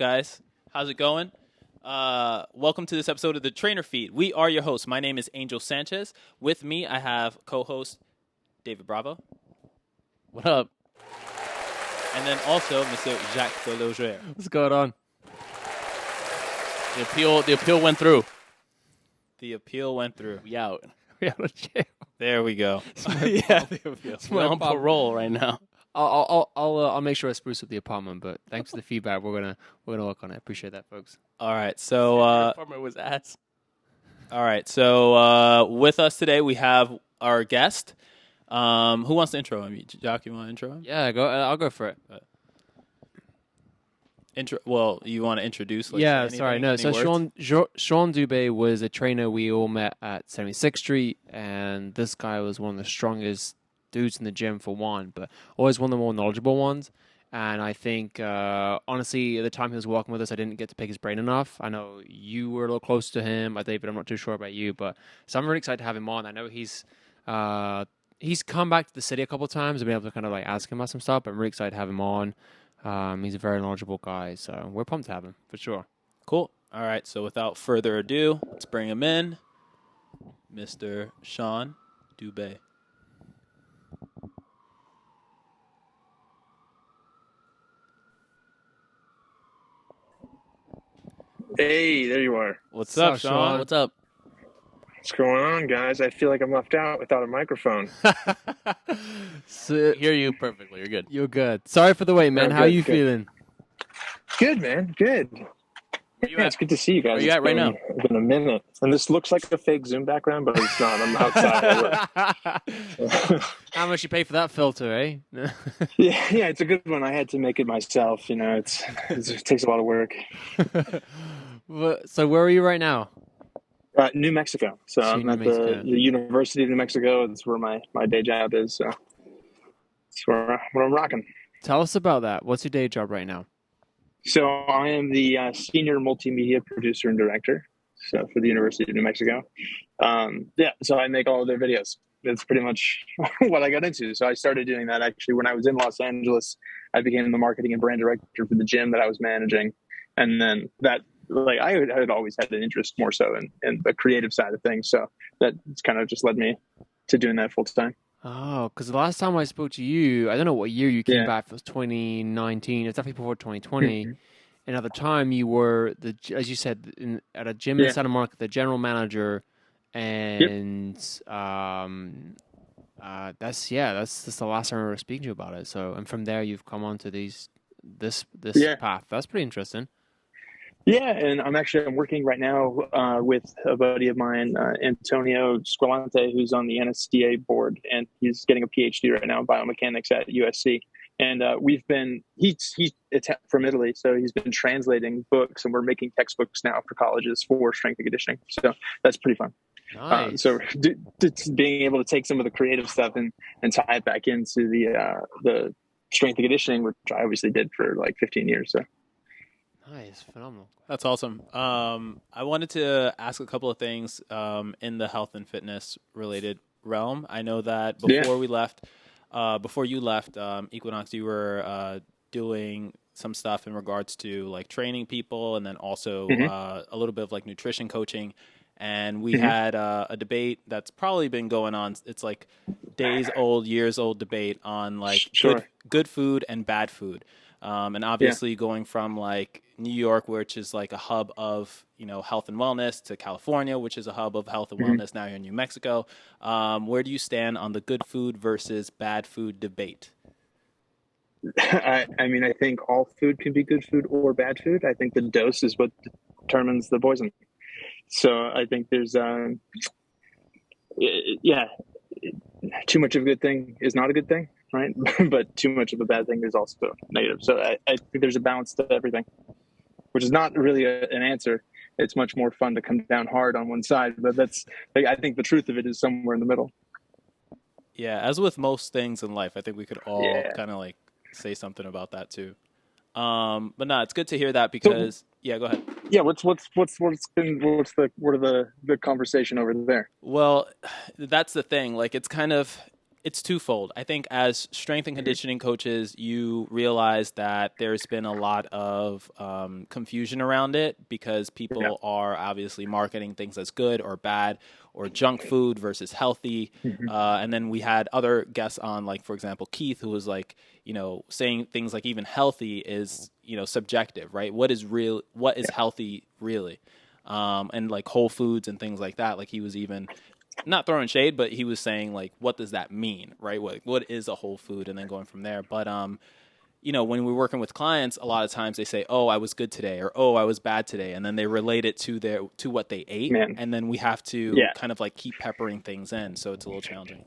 guys? How's it going? Welcome to this episode of the Trainer Feed. We are your hosts. My name is Angel Sanchez. With me, I have co-host David Bravo. What up? And then also Mr. Jacques Delogier. What's going on? The appeal went through. The appeal went through. We out. We out of jail. There we go. Yeah, the appeal. We're on parole right now. I'll make sure I spruce up the apartment. But thanks for the feedback. We're gonna work on it. Appreciate that, folks. All right. So apartment was ass. all right. So with us today we have our guest. Who wants to intro him? Jock, you want to intro him? Yeah, I'll go for it. Well, you want to introduce? Like, yeah, anything, sorry, no. So Sean Dube was a trainer we all met at 76th Street, and this guy was one of the strongest dudes in the gym for one, but always one of the more knowledgeable ones. And I think, honestly, at the time he was working with us, I didn't get to pick his brain enough. I know you were a little close to him, David. I'm not too sure about you, but so I'm really excited to have him on. I know he's come back to the city a couple of times and been able to kind of like ask him about some stuff. But I'm really excited to have him on. He's a very knowledgeable guy, so we're pumped to have him, for sure. Cool. All right, so without further ado, let's bring him in, Mr. Sean Dube. Hey, there you are. What's up, Sean? What's up? What's going on, guys? I feel like I'm left out without a microphone. So, Hear you perfectly. You're good. you're good. Sorry for the wait, man. Yeah, How are good, you good. feeling? Good, man. Good. Yeah, it's good to see you guys. Where you at right now? It's been a minute. And this looks like a fake Zoom background, but it's not. I'm outside. How much you pay for that filter, eh? yeah, it's a good one. I had to make it myself. You know, it takes a lot of work. So where are you right now? New Mexico. So I'm New at Mexico. the University of New Mexico. That's where my day job is. So that's where I'm rocking. Tell us about that. What's your day job right now? So I am the senior multimedia producer and director. So for the University of New Mexico. So I make all of their videos. That's pretty much what I got into. So I started doing that actually when I was in Los Angeles. I became the marketing and brand director for the gym that I was managing. And then that, like, I had always had an interest more so in the creative side of things. So that kind of just led me to doing that full time. Oh, because the last time I spoke to you, I don't know what year you came Yeah. back. It was 2019. It's definitely before 2020. And at the time, you were as you said, at a gym in Santa Monica, the general manager, and that's the last time I remember speaking to you about it. So, and from there, you've come on to this path. That's pretty interesting. Yeah, and I'm working right now with a buddy of mine, Antonio Squilante, who's on the NSDA board, and he's getting a PhD right now in biomechanics at USC. And he's from Italy, so he's been translating books, and we're making textbooks now for colleges for strength and conditioning. So that's pretty fun. Nice. So being able to take some of the creative stuff and tie it back into the strength and conditioning, which I obviously did for like 15 years. So. Nice, phenomenal. That's awesome. I wanted to ask a couple of things in the health and fitness related realm. I know that before you left Equinox, you were doing some stuff in regards to like training people, and then also a little bit of like nutrition coaching. And we had a debate that's probably been going on. It's like years old debate on like good food and bad food. And obviously going from like New York, which is like a hub of, health and wellness, to California, which is a hub of health and wellness. Now you're in New Mexico. Where do you stand on the good food versus bad food debate? I mean, I think all food can be good food or bad food. I think the dose is what determines the poison. So I think there's, too much of a good thing is not a good thing, right? But too much of a bad thing is also negative. So I think there's a balance to everything, which is not really an answer. It's much more fun to come down hard on one side, but I think the truth of it is somewhere in the middle. Yeah, as with most things in life, I think we could all kind of like say something about that too. But no, it's good to hear that because go ahead. Yeah, what are the conversation over there? Well, that's the thing. Like, it's kind of it's twofold. I think as strength and conditioning coaches, you realize that there's been a lot of confusion around it because people are obviously marketing things as good or bad or junk food versus healthy. And then we had other guests on, like, for example, Keith, who was like, saying things like even healthy is, subjective, right? What is real? What is healthy really? And like whole foods and things like that. Like he was even not throwing shade, but he was saying like, what does that mean, right? What is a whole food, and then going from there. But when we're working with clients, a lot of times they say, "Oh, I was good today," or "Oh, I was bad today," and then they relate it to what they ate, and then we have to kind of like keep peppering things in, so it's a little challenging.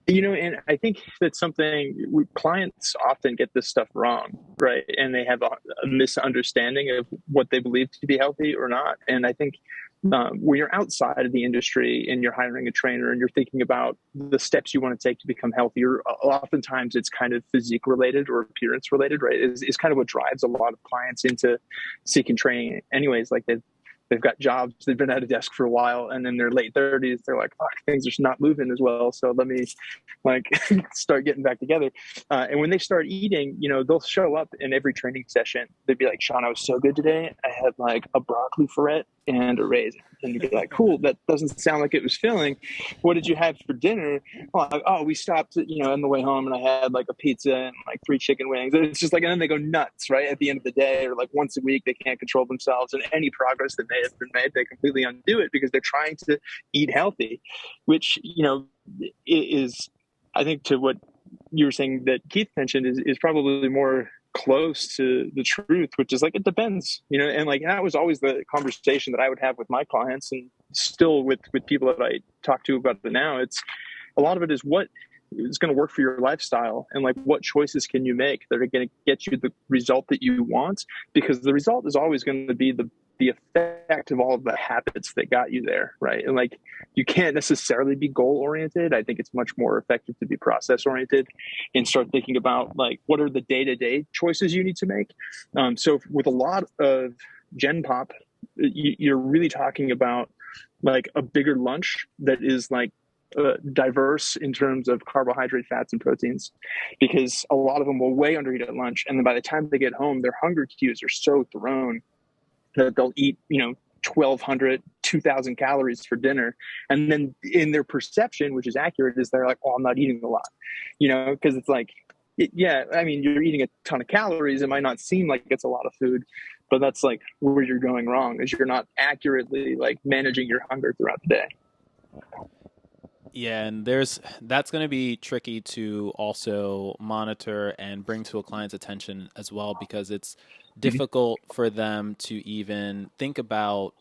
And I think that's something clients often get this stuff wrong, right? And they have a misunderstanding of what they believe to be healthy or not. And I think when you're outside of the industry and you're hiring a trainer and you're thinking about the steps you want to take to become healthier, oftentimes it's kind of physique related or appearance related, right? Is kind of what drives a lot of clients into seeking training anyways. Like they've got jobs, they've been at a desk for a while, and in their late 30s, they're like, fuck, things are just not moving as well. So let me start getting back together. And when they start eating, they'll show up in every training session. They'd be like, Sean, I was so good today. I had like a broccoli ferret and a raisin. And you'd be like, cool, that doesn't sound like it was filling. What did you have for dinner? We stopped, on the way home, and I had like a pizza and like 3 chicken wings. And it's just like, and then they go nuts, right? At the end of the day, or like once a week, they can't control themselves, and any progress that may have been made, they completely undo it because they're trying to eat healthy, which, is, I think, to what you were saying that Keith mentioned is probably more close to the truth, which is like, it depends, and like that was always the conversation that I would have with my clients, and still with people that I talk to about it now. It's a lot of it is what is going to work for your lifestyle, and like what choices can you make that are going to get you the result that you want, because the result is always going to be the effect of all of the habits that got you there, right? And like, you can't necessarily be goal oriented. I think it's much more effective to be process oriented and start thinking about like, what are the day-to-day choices you need to make. So with a lot of Gen Pop, you're really talking about like a bigger lunch that is like diverse in terms of carbohydrate, fats, and proteins, because a lot of them will way undereat at lunch, and then by the time they get home, their hunger cues are so thrown that they'll eat 1,200, 2,000 calories for dinner, and then in their perception, which is accurate, is they're like, oh, I'm not eating a lot, because it's like, I mean, you're eating a ton of calories. It might not seem like it's a lot of food, but that's like where you're going wrong, is you're not accurately like managing your hunger throughout the day. Yeah, and that's going to be tricky to also monitor and bring to a client's attention as well, because it's difficult for them to even think about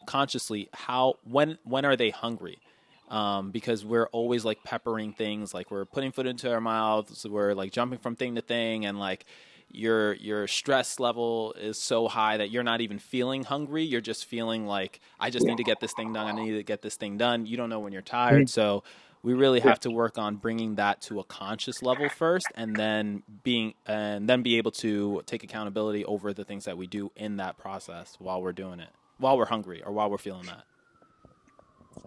consciously when are they hungry, because we're always like peppering things, like we're putting food into our mouths, we're like jumping from thing to thing, and like your stress level is so high that you're not even feeling hungry. You're just feeling like, I just need to get this thing done. I need to get this thing done. You don't know when you're tired. So we really have to work on bringing that to a conscious level first, and then be able to take accountability over the things that we do in that process while we're doing it, while we're hungry or while we're feeling that.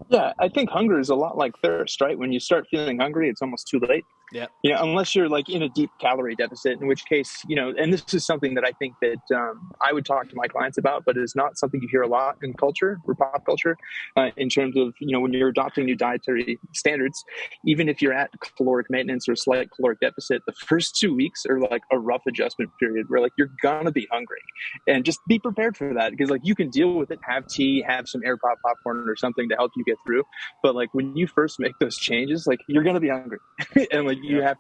Yeah, I think hunger is a lot like thirst, right? When you start feeling hungry, it's almost too late. Yeah. Unless you're like in a deep calorie deficit, in which case, and this is something that I think that I would talk to my clients about, but it's not something you hear a lot in culture or pop culture, in terms of, when you're adopting new dietary standards, even if you're at caloric maintenance or slight caloric deficit, the first 2 weeks are like a rough adjustment period where like you're gonna be hungry, and just be prepared for that, because like you can deal with it, have tea, have some air pop popcorn or something to help you get through. But like when you first make those changes, like you're gonna be hungry, and like you have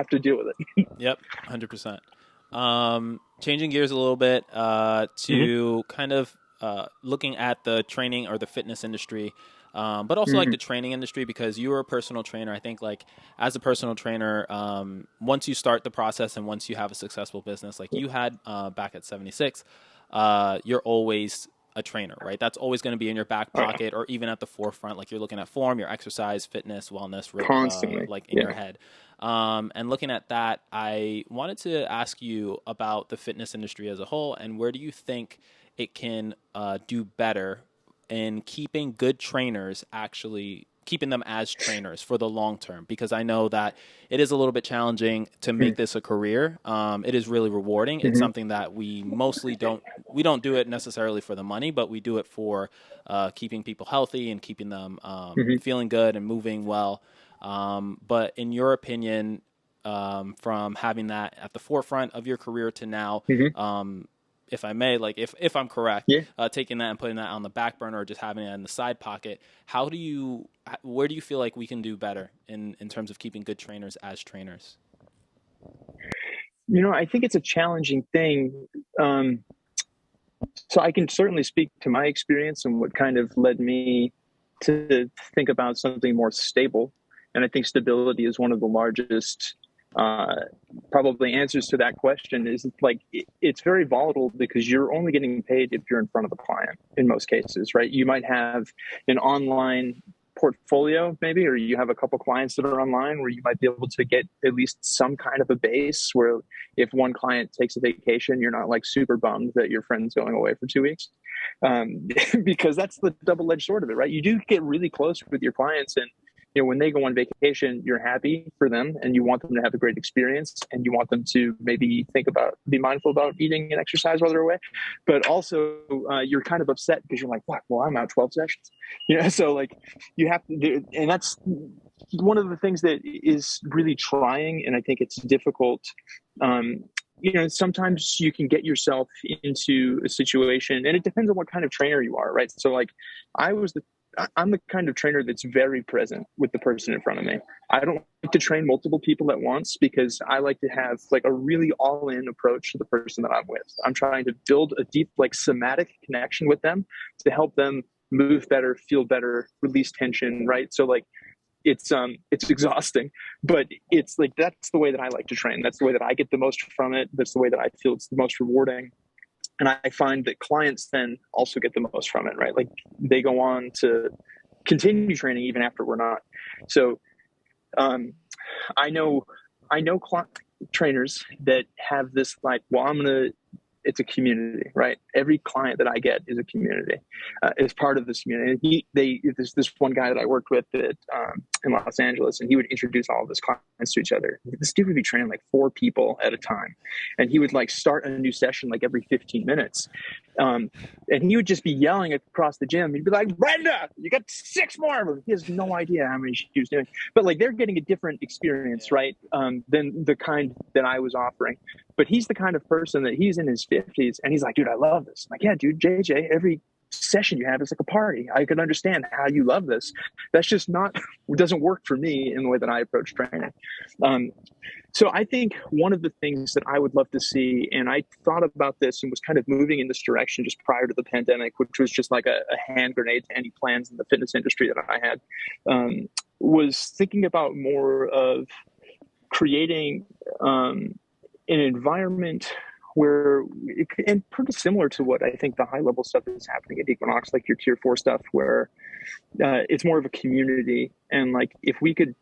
to deal with it. Yep, 100%. Changing gears a little bit to kind of looking at the training or the fitness industry, but also like the training industry, because you were a personal trainer. I think like as a personal trainer, once you start the process and once you have a successful business like you had back at 76, you're always a trainer, right? That's always going to be in your back pocket or even at the forefront. Like you're looking at form, your exercise, fitness, wellness, Constantly. like in your head. And looking at that, I wanted to ask you about the fitness industry as a whole, and where do you think it can do better in keeping good trainers actually keeping them as trainers for the long term? Because I know that it is a little bit challenging to make this a career. It is really rewarding. It's something that we mostly don't do it necessarily for the money, but we do it for keeping people healthy and keeping them feeling good and moving well. But in your opinion, from having that at the forefront of your career to now, if I may, like if I'm correct, taking that and putting that on the back burner or just having it in the side pocket, where do you feel like we can do better in terms of keeping good trainers as trainers? I think it's a challenging thing. So I can certainly speak to my experience and what kind of led me to think about something more stable. And I think stability is one of the largest probably answers to that question. Is like it's very volatile because you're only getting paid if you're in front of the client in most cases, right? You might have an online portfolio maybe, or you have a couple clients that are online where you might be able to get at least some kind of a base where if one client takes a vacation, you're not like super bummed that your friend's going away for 2 weeks. Because that's the double-edged sword of it, right? You do get really close with your clients, and when they go on vacation, you're happy for them and you want them to have a great experience and you want them to maybe be mindful about eating and exercise while they're away. But also you're kind of upset because you're like, what? Well, I'm out 12 sessions. So like you have to do, and that's one of the things that is really trying. And I think it's difficult. Sometimes you can get yourself into a situation, and it depends on what kind of trainer you are, right? So like I'm the kind of trainer that's very present with the person in front of me. I don't like to train multiple people at once because I like to have like a really all-in approach to the person that I'm with. I'm trying to build a deep, like somatic connection with them to help them move better, feel better, release tension, right? So like it's exhausting, but it's like, that's the way that I like to train. That's the way that I get the most from it. That's the way that I feel it's the most rewarding. And I find that clients then also get the most from it, right? Like they go on to continue training even after we're not. So I know trainers that have this like, well, it's a community, right? Every client that I get is a community, is part of this community. And there's this one guy that I worked with in Los Angeles, and he would introduce all of his clients to each other. This dude would be training like 4 people at a time. And he would like start a new session like every 15 minutes. And he would just be yelling across the gym. He'd be like, Brenda, you got 6 more of them. He has no idea how many she was doing. But like they're getting a different experience, right? Than the kind that I was offering. But he's the kind of person that he's in his 50s and he's like, dude, I love this. I'm like, yeah, dude, JJ, every session you have is like a party. I can understand how you love this. That's just doesn't work for me in the way that I approach training. So I think one of the things that I would love to see, and I thought about this and was kind of moving in this direction just prior to the pandemic, which was just like a hand grenade to any plans in the fitness industry that I had, was thinking about more of creating an environment where, and pretty similar to what I think the high level stuff is happening at Equinox, like your tier 4 stuff, where it's more of a community. And like, if we could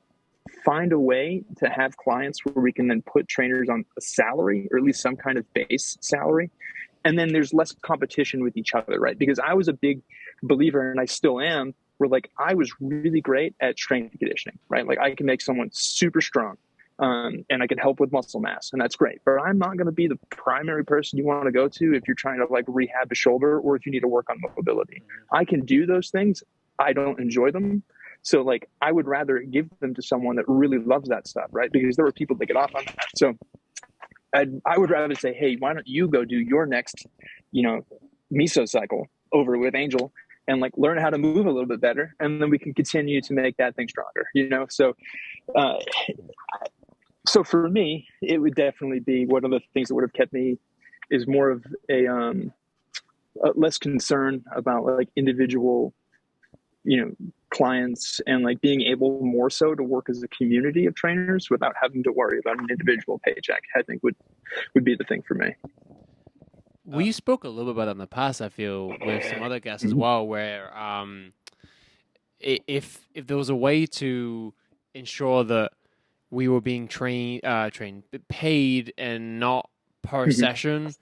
find a way to have clients where we can then put trainers on a salary, or at least some kind of base salary, and then there's less competition with each other, right? Because I was a big believer, and I still am, where like I was really great at strength and conditioning, right? Like I can make someone super strong. And I can help with muscle mass, and that's great. But I'm not going to be the primary person you want to go to if you're trying to like rehab a shoulder or if you need to work on mobility. I can do those things. I don't enjoy them. So like, I would rather give them to someone that really loves that stuff, right? Because there were people that get off on that. So I would rather say, hey, why don't you go do your next, meso cycle over with Angel and like learn how to move a little bit better. And then we can continue to make that thing stronger, So for me, it would definitely be one of the things that would have kept me is more of a less concern about like individual, clients, and like being able more so to work as a community of trainers without having to worry about an individual paycheck, I think would be the thing for me. We spoke a little bit about that in the past, I feel, with some other guests as well, where if there was a way to ensure that we were being paid and not per session,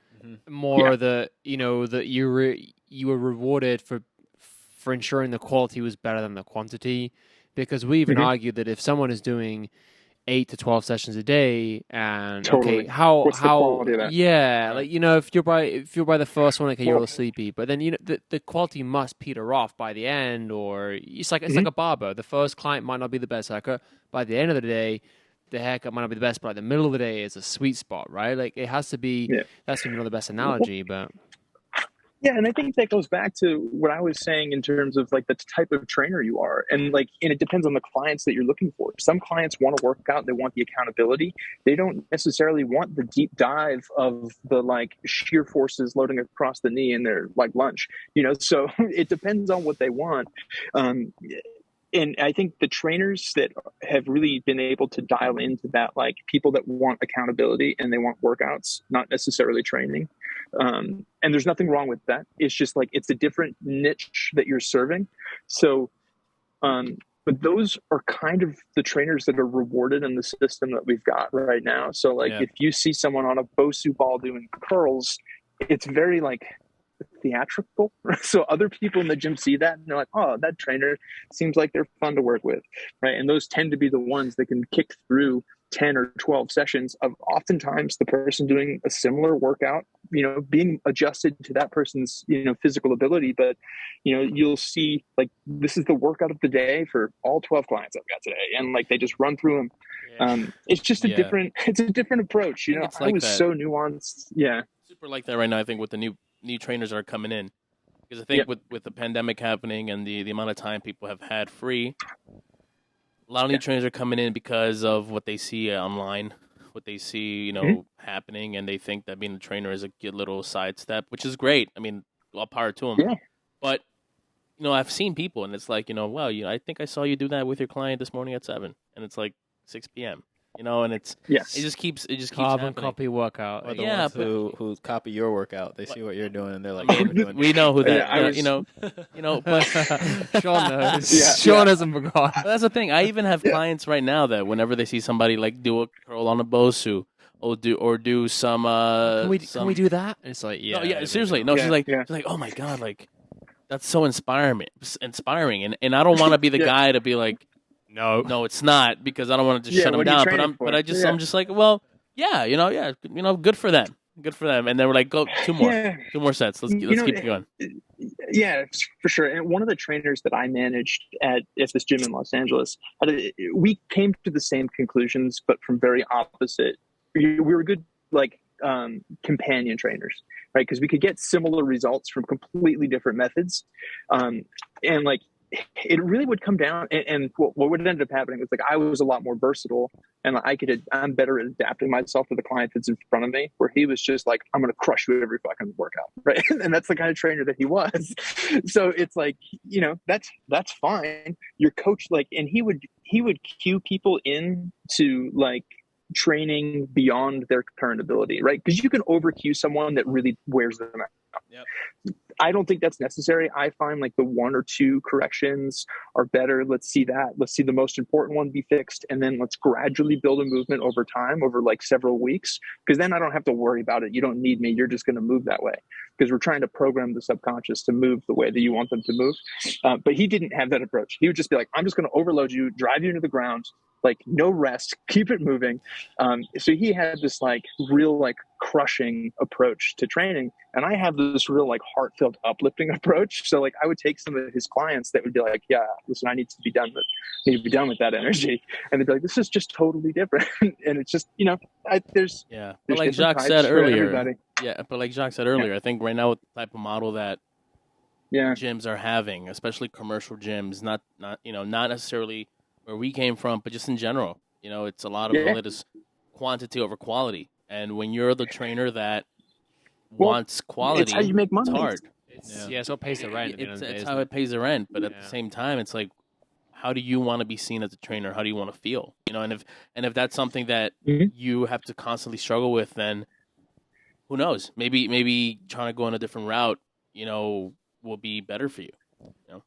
more that that you were rewarded for ensuring the quality was better than the quantity, Because we even argue that if someone is doing 8 to 12 sessions a day, and Totally. okay, how What's the quality of that? Yeah, like, you know, if you're by the first one, okay, you're a little sleepy, but then, you know, the quality must peter off by the end, or it's like a barber. The first client might not be the best haircut. By the end of the day, the haircut might not be the best, but like the middle of the day is a sweet spot, right? Like it has to be. That's maybe not the best analogy, but. Yeah, and I think that goes back to what I was saying in terms of like the type of trainer you are. And it depends on the clients that you're looking for. Some clients want to work out, they want the accountability. They don't necessarily want the deep dive of the like shear forces loading across the knee in their like lunge, you know, so it depends on what they want. And I think the trainers that have really been able to dial into that, like people that want accountability and they want workouts, not necessarily training. And there's nothing wrong with that. It's just like, it's a different niche that you're serving. So, but those are kind of the trainers that are rewarded in the system that we've got right now. So like, if you see someone on a Bosu ball doing curls, it's very like theatrical. So other people in the gym see that and they're like, oh, that trainer seems like they're fun to work with, right? And those tend to be the ones that can kick through 10 or 12 sessions of oftentimes the person doing a similar workout, you know, being adjusted to that person's, you know, physical ability. But, you know, you'll see like, this is the workout of the day for all 12 clients I've got today. And like, they just run through them. It's just a different approach. You know, I was so nuanced. Yeah. Super like that right now, I think, with the new trainers that are coming in. Because I think with the pandemic happening and the amount of time people have had free, a lot of new trainers are coming in because of what they see online, what they see, you know, happening, and they think that being a trainer is a good little sidestep, which is great. I mean, all power to them. Yeah. But, you know, I've seen people, and it's like, you know, well, you know, I think I saw you do that with your client this morning at 7, and it's like 6 p.m. You know, and it just keeps carbon copy workout. Or the ones who copy your workout, they see what you're doing and they're like, we know who that. You know, but Sean knows. Sean hasn't forgotten. But that's the thing. I even have clients right now that whenever they see somebody like do a curl on a Bosu, or do some. Can we do that? And it's like, seriously, no. She's like, oh my god, like that's so inspiring, and I don't want to be the guy to be like. No, it's not, because I don't want to just shut them down. But I'm just like, well, good for them, And then we're like, go two more sets. Let's keep going. Yeah, for sure. And one of the trainers that I managed at this gym in Los Angeles, we came to the same conclusions, but from very opposite. We were good, like companion trainers, right? Because we could get similar results from completely different methods, and like. It really would come down, and what would end up happening was like I was a lot more versatile, and I'm better at adapting myself to the client that's in front of me. Where he was just like, I'm going to crush you every fucking workout, right? And that's the kind of trainer that he was. So it's like, you know, that's fine. Your coach, like, and he would cue people in to like training beyond their current ability, right? Because you can over cue someone that really wears them out. Yep. I don't think that's necessary. I find like the 1 or 2 corrections are better. Let's see that. Let's see the most important one be fixed. And then let's gradually build a movement over time, over like several weeks. Because then I don't have to worry about it. You don't need me. You're just going to move that way. Because we're trying to program the subconscious to move the way that you want them to move. But he didn't have that approach. He would just be like, I'm just going to overload you, drive you into the ground, like no rest, keep it moving. So he had this like real like crushing approach to training. And I have this real like heartfelt uplifting approach. So like I would take some of his clients that would be like, yeah, listen, I need to be done with that energy. And they'd be like, this is just totally different. And it's just, you know, there's but like Jacques said earlier, I think right now with the type of model that gyms are having, especially commercial gyms, not necessarily where we came from, but just in general, you know, it's a lot of it is quantity over quality. And when you're the trainer that wants quality, it's how you make money. It's hard. It's what pays the rent. It's how it pays the rent. But at the same time, it's like, how do you want to be seen as a trainer? How do you want to feel? You know, and if that's something that you have to constantly struggle with, then who knows? Maybe trying to go on a different route, you know, will be better for you. You know?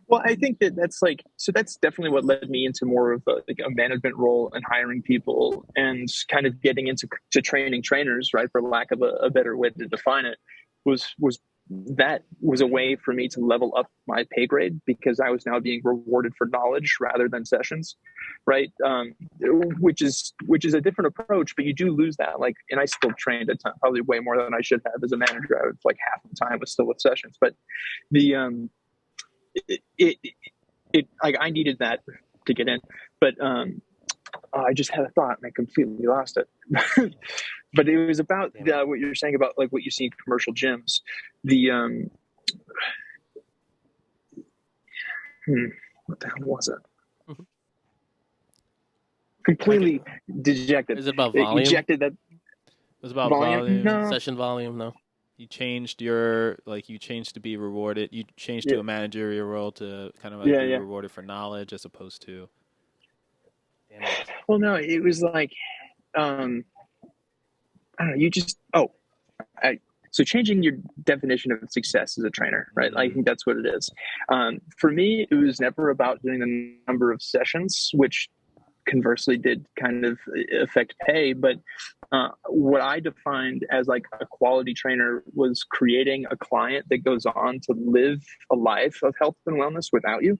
Well, I think that's like, so that's definitely what led me into more of a management role and hiring people and kind of getting into training trainers, right? For lack of a better way to define it, was that was a way for me to level up my pay grade because I was now being rewarded for knowledge rather than sessions, right? Which is a different approach, but you do lose that. Like, and I still trained a ton, probably way more than I should have as a manager. I was like half the time was still with sessions, but the it like I needed that to get in, but I just had a thought and I completely lost it. But it was about what you're saying about like what you see in commercial gyms. The what the hell was it? Completely dejected. Is it about volume? Ejected that. It was about volume. No. Session volume. No. You changed you changed to be rewarded. You changed to a managerial role to kind of be rewarded for knowledge as opposed to. Well, no, it was like, I don't know. You just so changing your definition of success as a trainer, right? I think that's what it is. For me, it was never about doing the number of sessions, which conversely did kind of affect pay. But what I defined as like a quality trainer was creating a client that goes on to live a life of health and wellness without you.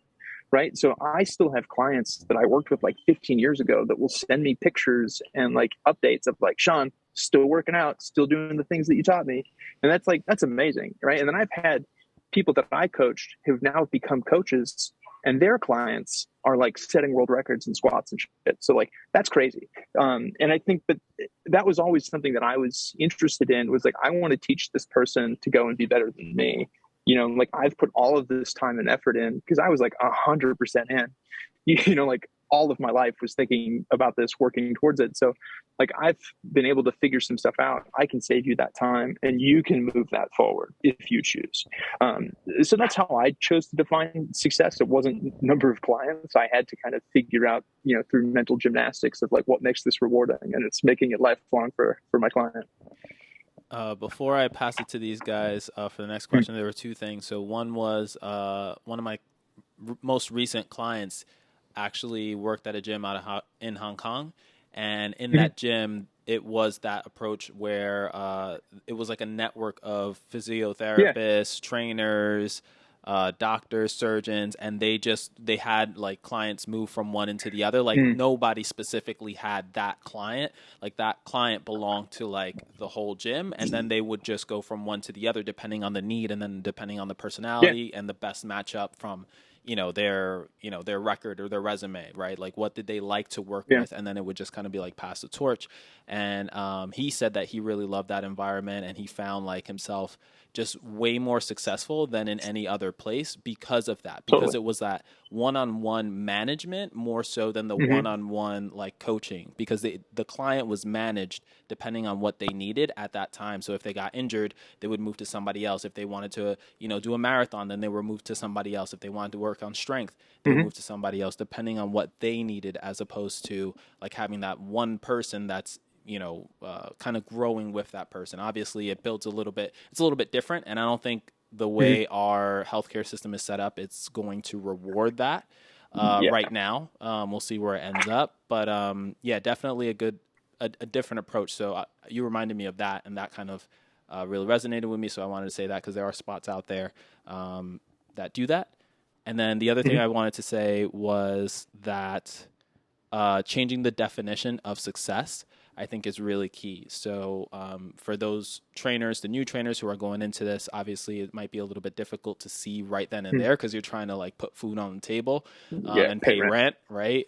Right. So I still have clients that I worked with like 15 years ago that will send me pictures and like updates of like, Sean, still working out, still doing the things that you taught me. And that's amazing. Right. And then I've had people that I coached who've now become coaches and their clients are like setting world records in squats and shit. So like, that's crazy. And I think that was always something that I was interested in was like, I want to teach this person to go and be better than me. You know, like I've put all of this time and effort in because I was like 100% in, you know, like all of my life was thinking about this, working towards it. So like I've been able to figure some stuff out. I can save you that time and you can move that forward if you choose. So that's how I chose to define success. It wasn't number of clients. I had to kind of figure out, you know, through mental gymnastics of like what makes this rewarding, and it's making it lifelong for my client. Before I pass it to these guys for the next question, there were two things. So one was one of my most recent clients actually worked at a gym in Hong Kong. And in that gym, it was that approach where it was like a network of physiotherapists, trainers, doctors, surgeons, and they had like clients move from one into the other. Like nobody specifically had that client. Like that client belonged to like the whole gym, and then they would just go from one to the other depending on the need, and then depending on the personality and the best matchup from their record or their resume, right? Like what did they like to work with, and then it would just kind of be like pass the torch. And he said that he really loved that environment, and he found like himself just way more successful than in any other place because of that, because it was that one-on-one management more so than the one-on-one like coaching, because the client was managed depending on what they needed at that time. So if they got injured, they would move to somebody else. If they wanted to, do a marathon, then they were moved to somebody else. If they wanted to work on strength, they would move to somebody else, depending on what they needed, as opposed to like having that one person that's kind of growing with that person. Obviously it builds it's a little bit different. And I don't think the way our healthcare system is set up, it's going to reward that right now. We'll see where it ends up, but definitely a different approach. So you reminded me of that, and that kind of really resonated with me. So I wanted to say that because there are spots out there that do that. And then the other thing I wanted to say was that changing the definition of success, I think, is really key. So for those trainers, the new trainers who are going into this, obviously it might be a little bit difficult to see right then and there because you're trying to like put food on the table and pay rent, right?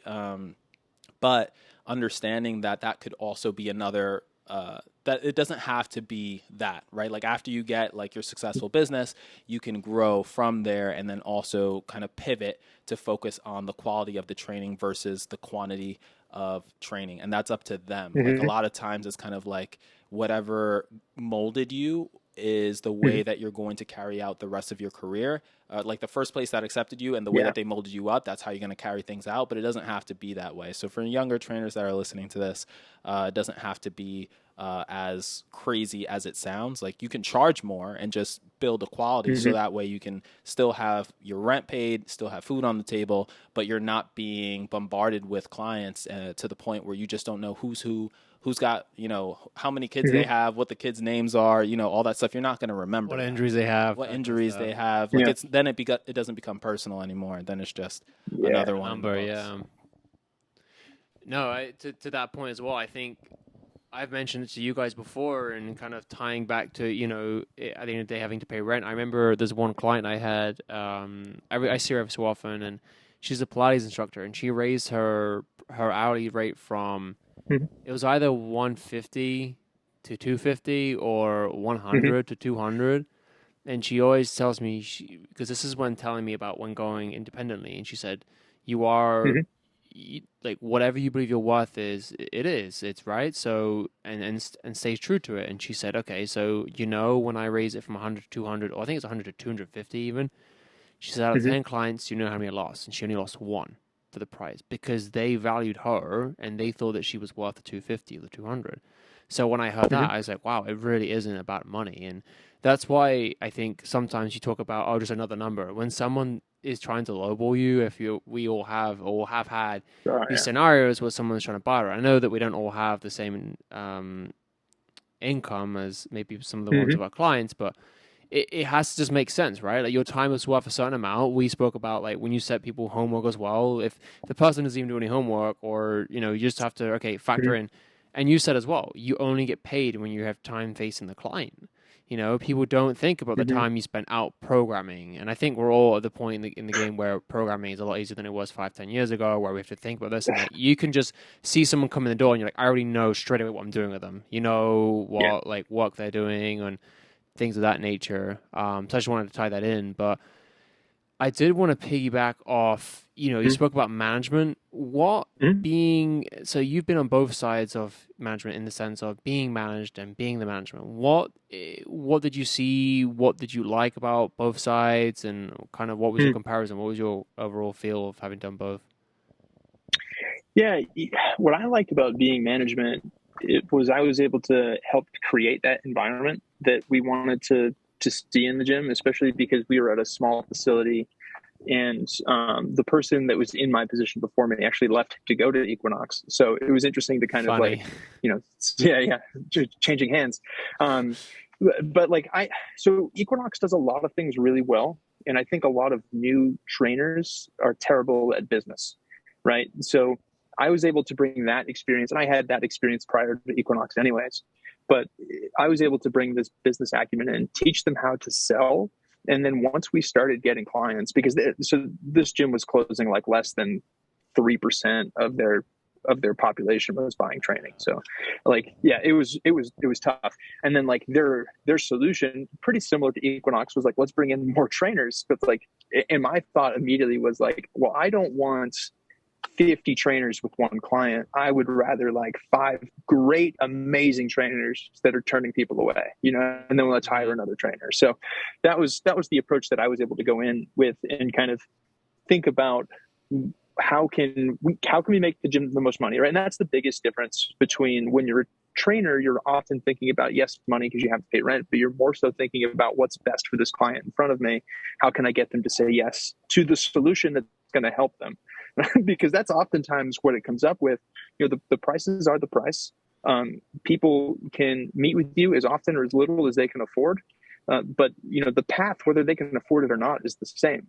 But understanding that could also be another, that it doesn't have to be that, right? Like after you get like your successful business, you can grow from there and then also kind of pivot to focus on the quality of the training versus the quantity of training. And that's up to them. Like a lot of times it's kind of like whatever molded you is the way that you're going to carry out the rest of your career. Like the first place that accepted you and the way that they molded you up, that's how you're going to carry things out, but it doesn't have to be that way. So for younger trainers that are listening to this, it doesn't have to be as crazy as it sounds. Like you can charge more and just build a quality so that way you can still have your rent paid, still have food on the table, but you're not being bombarded with clients to the point where you just don't know who's who, who's got, how many kids they have, what the kids' names are, all that stuff. You're not going to remember what injuries they have, what injuries they have. Like it doesn't become personal anymore. Then it's just another one. Number, yeah. No, to that point as well, I think I've mentioned it to you guys before, and kind of tying back to, at the end of the day, having to pay rent. I remember there's one client I had, I see her every so often, and she's a Pilates instructor, and she raised her hourly rate from, it was either 150 to 250 or 100 to 200. And she always tells me, because this is when telling me about when going independently, and she said, you are, like, whatever you believe your worth is, it's right. So, and stays true to it. And she said, okay, so, when I raise it from 100 to 200, or I think it's 100 to 250 even, she said, out of 10 clients, you know how many I lost? And she only lost one for the price, because they valued her and they thought that she was worth the 250 or the 200. So when I heard that, I was like, wow, it really isn't about money. And that's why I think sometimes you talk about, just another number. When someone is trying to lowball you, we all have or have had these scenarios where someone's trying to buy her. I know that we don't all have the same income as maybe some of the ones of our clients, but it has to just make sense, right? Like, your time is worth a certain amount. We spoke about, like, when you set people homework as well, if the person doesn't even do any homework, or, you just have to, factor in. And you said as well, you only get paid when you have time facing the client. People don't think about the time you spent out programming. And I think we're all at the point in the game where programming is a lot easier than it was 5-10 years ago, where we have to think about this. And that you can just see someone come in the door and you're like, I already know straight away what I'm doing with them. What like work they're doing and things of that nature. So I just wanted to tie that in. But I did want to piggyback off, you spoke about management. So you've been on both sides of management, in the sense of being managed and being the management. What did you see? What did you like about both sides? And kind of what was your comparison? What was your overall feel of having done both? Yeah, what I liked about being management, it was I was able to help create that environment that we wanted to see in the gym, especially because we were at a small facility, and the person that was in my position before me actually left to go to Equinox. So it was interesting to kind of like, changing hands. But so Equinox does a lot of things really well. And I think a lot of new trainers are terrible at business, right? So I was able to bring that experience, and I had that experience prior to Equinox anyways, but I was able to bring this business acumen and teach them how to sell. And then once we started getting clients, because this gym was closing like less than 3% of their population was buying training. So it was tough. And then their solution, pretty similar to Equinox, was like, let's bring in more trainers. But and my thought immediately was like, well, I don't want 50 trainers with one client. I would rather 5 great, amazing trainers that are turning people away, and then let's hire another trainer. So that was the approach that I was able to go in with, and kind of think about how can we make the gym the most money, right? And that's the biggest difference between when you're a trainer, you're often thinking about, yes, money because you have to pay rent, but you're more so thinking about what's best for this client in front of me. How can I get them to say yes to the solution that's going to help them? Because that's oftentimes what it comes up with. The prices are the price. People can meet with you as often or as little as they can afford. But the path, whether they can afford it or not, is the same.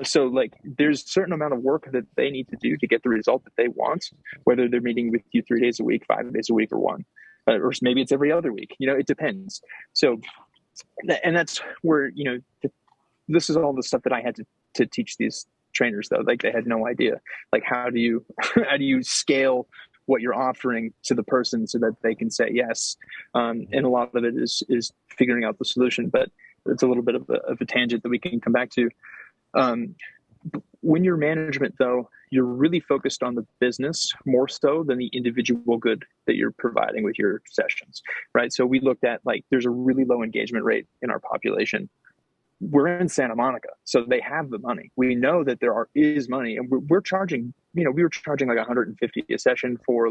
So there's a certain amount of work that they need to do to get the result that they want, whether they're meeting with you 3 days a week, 5 days a week, or one, or maybe it's every other week. It depends. So, and that's where, this is all the stuff that I had to teach these trainers, though. They had no idea, how do you scale what you're offering to the person so that they can say yes. And a lot of it is figuring out the solution, but it's a little bit of a tangent that we can come back to. When you're management, though, you're really focused on the business more so than the individual good that you're providing with your sessions, right? So we looked at there's a really low engagement rate in our population. We're in Santa Monica, so they have the money. We know that is money, and we're charging. We were charging $150 a session for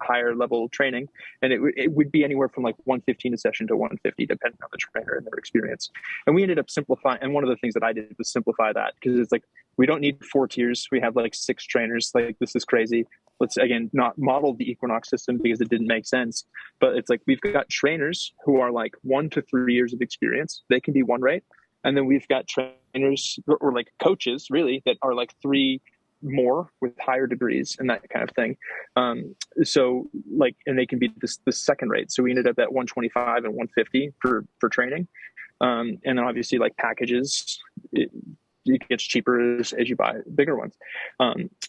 higher level training, and it would be anywhere from $115 a session to $150, depending on the trainer and their experience. And we ended up simplifying. And one of the things that I did was simplify that, because it's we don't need 4 tiers. We have 6 trainers. This is crazy. let's again not model the Equinox system because it didn't make sense, but it's like we've got trainers who are like 1 to 3 years of experience. They can be one rate. And then we've got trainers or like coaches really that are like 3 more with higher degrees and that kind of thing. So like, and they can be the second rate. So we ended up at 125 and 150 for training. And then obviously like packages, it gets cheaper as you buy bigger ones.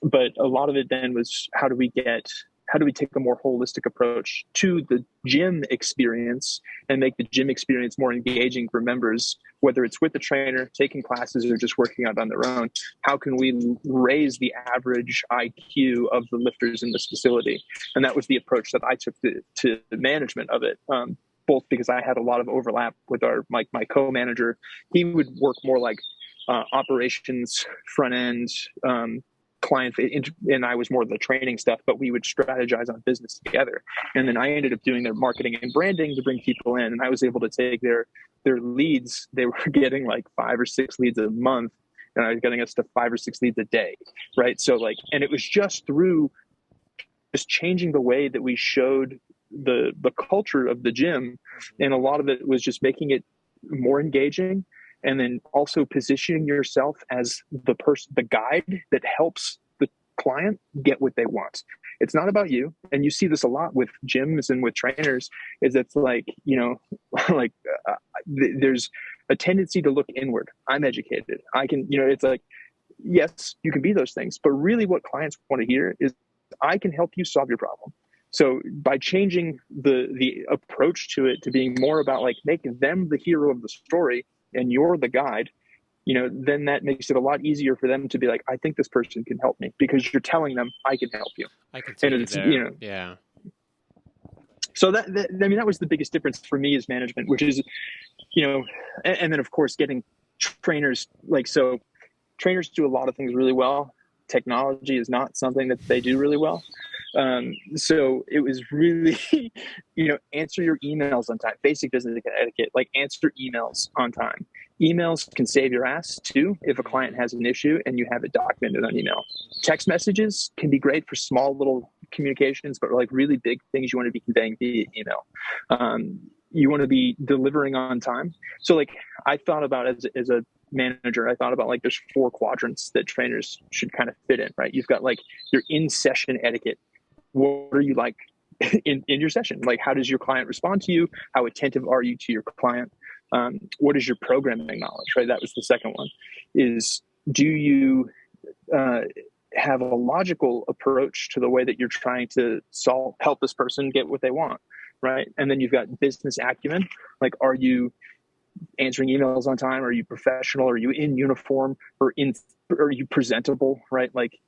But a lot of it then was how do we take a more holistic approach to the gym experience and make the gym experience more engaging for members, whether it's with the trainer, taking classes, or just working out on their own? How can we raise the average IQ of the lifters in this facility? And that was the approach that I took to the management of it. Both because I had a lot of overlap with my co-manager. He would work more like operations, front end, client, and I was more of the training stuff, but we would strategize on business together. And then I ended up doing their marketing and branding to bring people in. And I was able to take their leads. They were getting like 5 or 6 leads a month, and I was getting us to 5 or 6 leads a day. Right. So like, and it was just through just changing the way that we showed the culture of the gym. And a lot of it was just making it more engaging. And then also positioning yourself as the guide that helps the client get what they want. It's not about you. And you see this a lot with gyms and with trainers, is it's like, there's a tendency to look inward. I'm educated. I can, it's like, yes, you can be those things, but really what clients want to hear is I can help you solve your problem. So by changing the approach to it to being more about like making them the hero of the story and you're the guide, then that makes it a lot easier for them to be like, I think this person can help me because you're telling them I can help you. I can take it there. Yeah. So that was the biggest difference for me as management, which is, and then of course getting trainers so trainers do a lot of things really well. Technology is not something that they do really well. So it was really, answer your emails on time. Basic business etiquette, like answer emails on time. Emails can save your ass too if a client has an issue and you have it documented on email. Text messages can be great for small little communications, but like really big things you want to be conveying via email. You want to be delivering on time. So like I thought about as a manager, I thought about like there's 4 quadrants that trainers should kind of fit in, right? You've got like your in-session etiquette. What are you like in your session? Like, how does your client respond to you? How attentive are you to your client? What is your programming knowledge, right? That was the second one. Is do you have a logical approach to the way that you're trying to help this person get what they want, right? And then you've got business acumen. Like, are you answering emails on time? Are you professional? Are you in uniform? Are you presentable, right? Like,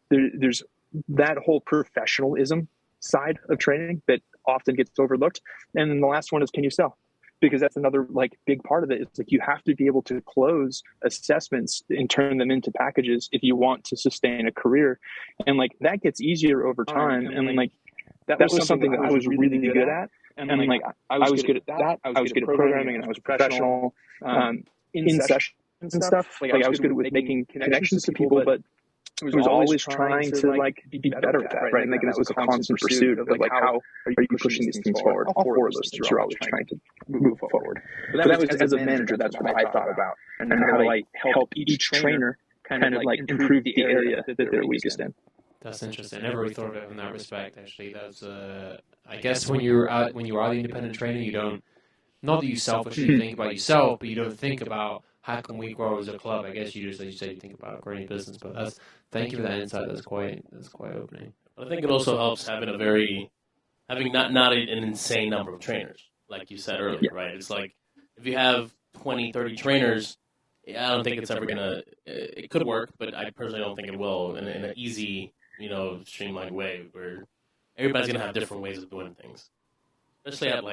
there's that whole professionalism side of training that often gets overlooked. And then the last one is, can you sell? Because that's another like big part of it. It's like you have to be able to close assessments and turn them into packages if you want to sustain a career. And like that gets easier over time. And like that was something that I was really good at. And like I was good at that. I was good at programming, and I was professional in sessions and stuff. Like I was good with making connections to people, but it was always trying to like be better at that, right? And like that was a constant pursuit of like how are you pushing these things forward? All 4 of those things you're always trying to move forward. But that was as a manager, that's what I thought about, and how do I help each trainer kind of like improve the area that they're weakest in. That's interesting. I never really thought of it in that respect. Actually, that's I guess when you are the independent trainer, you don't, not that you selfishly think about yourself, but you don't think about how can we grow as a club. I guess you just, as you say, you think about growing your business. But thank you for that insight. That's quite opening. I think it also helps having not an insane number of trainers, like you said earlier, right? It's like if you have 20, 30 trainers, I don't think it's ever gonna. It could work, but I personally don't think it will in an easy, streamlined way where everybody's gonna have different ways of doing things. Especially at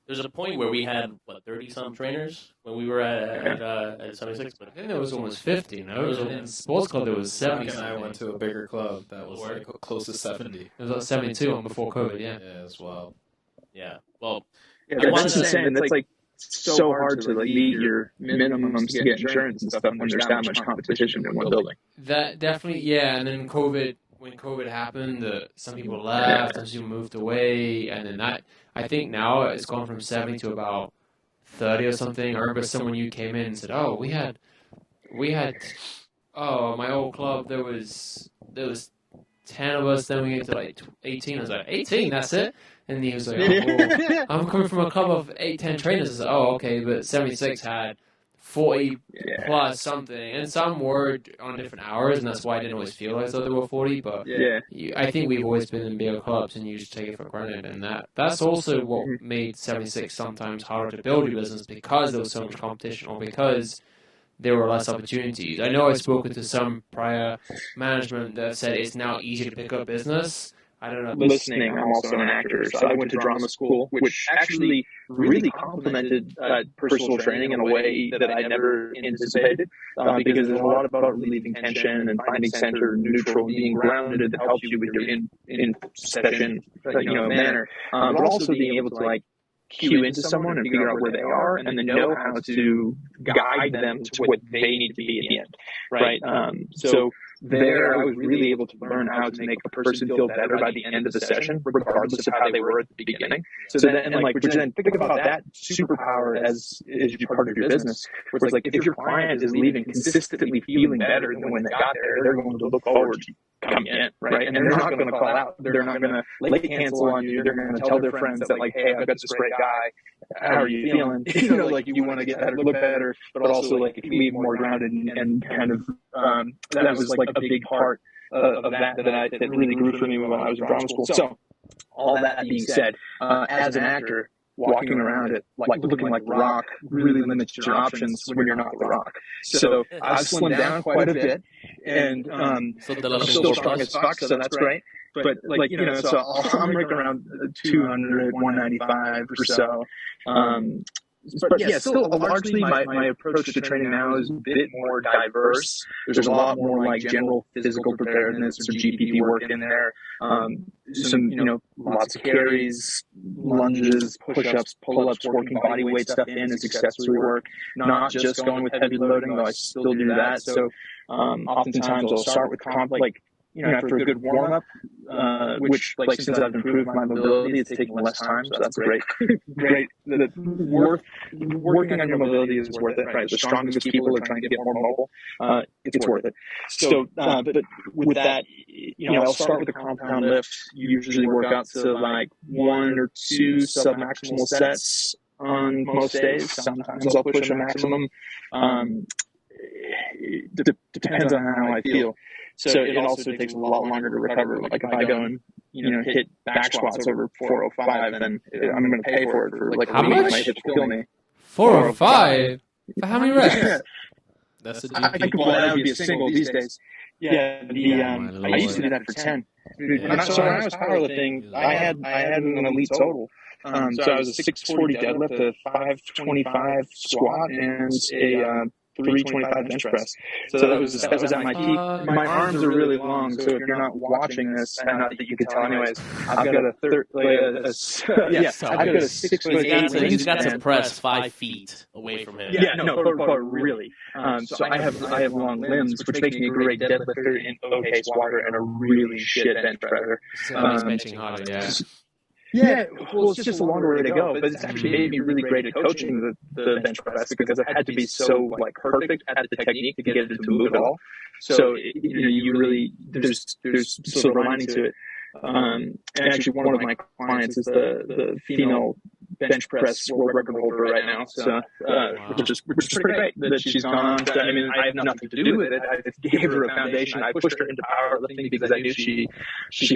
there's a point where we had 30-some trainers when we were at 76, but I think there was almost 50. No, in sports club there was 70. And I went to a bigger club that was close to 70. It was like 72 before COVID. Yeah, as well. Yeah, well, that's insane. That's like so hard to like meet your minimums to get insurance and stuff when there's that much competition in one building. That definitely, yeah. And then COVID, when COVID happened, some people left, some people moved away, and then I think now it's gone from 70 to about 30 or something. I remember someone you came in and said, "Oh, we had, my old club, there was 10 of us, then we get to like 18. I was like, 18, that's it? And he was like, well, I'm coming from a club of 10 trainers. I was like, oh, okay, but 76 had 40 plus something, and some were on different hours, and that's why I didn't always feel as though they were 40, but I think we've always been in bigger clubs, and you just take it for granted, and that's also what made 76 sometimes harder to build your business, because there was so much competition, or because there were less opportunities. I know I've spoken to some prior management that said it's now easier to pick up business. I don't know. Listening, I'm also an actor, so I went to drama school, which actually really complemented personal training in a way that I never anticipated, because there's a lot about relieving tension and finding center neutral and being grounded that helps you with your in session manner, but also being able to like cue into someone and figure out where they are, and then know how to guide them to what they need to be at the end, right? So there, I was really able to learn how to make a person feel better by the end of the session, regardless of how they were at the beginning. So then, think about that superpower as your part of your business, where it's like, if your client is leaving consistently feeling better than when they got there, they're going to look forward to coming in, right? And they're not going to call out. They're not going to late cancel on you. They're going to tell their friends that, like, hey, I've got this great guy. How are you feeling? Like, you want to get better, look better, but also like be more grounded and kind of that was like a big part of that really grew for me when I was in drama school. So all that being said, as an actor, walking around it like looking like The Rock really limits your options when you're not The Rock. So I've slimmed down quite a bit, and I'm still strong as fuck, so that's great. But so I'm like around 200, 195 or so. But yeah, still largely my approach to training now is a bit more diverse. There's a lot more like general physical preparedness or GPP work in there. Some, lots of carries, lunges, push-ups, pull-ups, working body weight stuff in as accessory work, not just going with heavy loading, though I still do that. So oftentimes I'll start with after a good warm-up, which, since I've improved my mobility, it's taking less time, so that's great. Working on your mobility is worth it, right? The strongest people are trying to get more mobile. It's worth it. So, but with that, I'll start with a compound lift, usually work out to like 1 or 2 submaximal sets on most days. Sometimes I'll push a maximum. Depends on how I feel. So it also takes a lot longer to recover. Like if I go and hit back squats over 405, then I'm going to pay for it for like how much? My hips kill me. 405? For how many reps? That's a that would be a single these days. Yeah, I used to do that for 10. When I was powerlifting, I had an elite total. So I was a 640 deadlift, a 525 squat, and a 325 bench press. So that was at my peak. My arms are really long, so if you're not watching this, and not that you can tell anyways, I've got a 6 foot 8. He's got to press 5 feet away from him. Yeah, no, but really. So I have long limbs, which makes me a great deadlifter, an okay squatter, and a really shit bench presser. So he's benching harder, yeah. Yeah, well, it's just a longer way to go, but it's actually made me really great at coaching the bench press, because I had to be so perfect at the technique to get it to move at all. So you really there's silver lining to it. And actually, one of my clients is the female bench press world record holder right now. So which is pretty great that she's gone on. I have nothing to do with it. I gave her a foundation. I pushed her into powerlifting because I knew she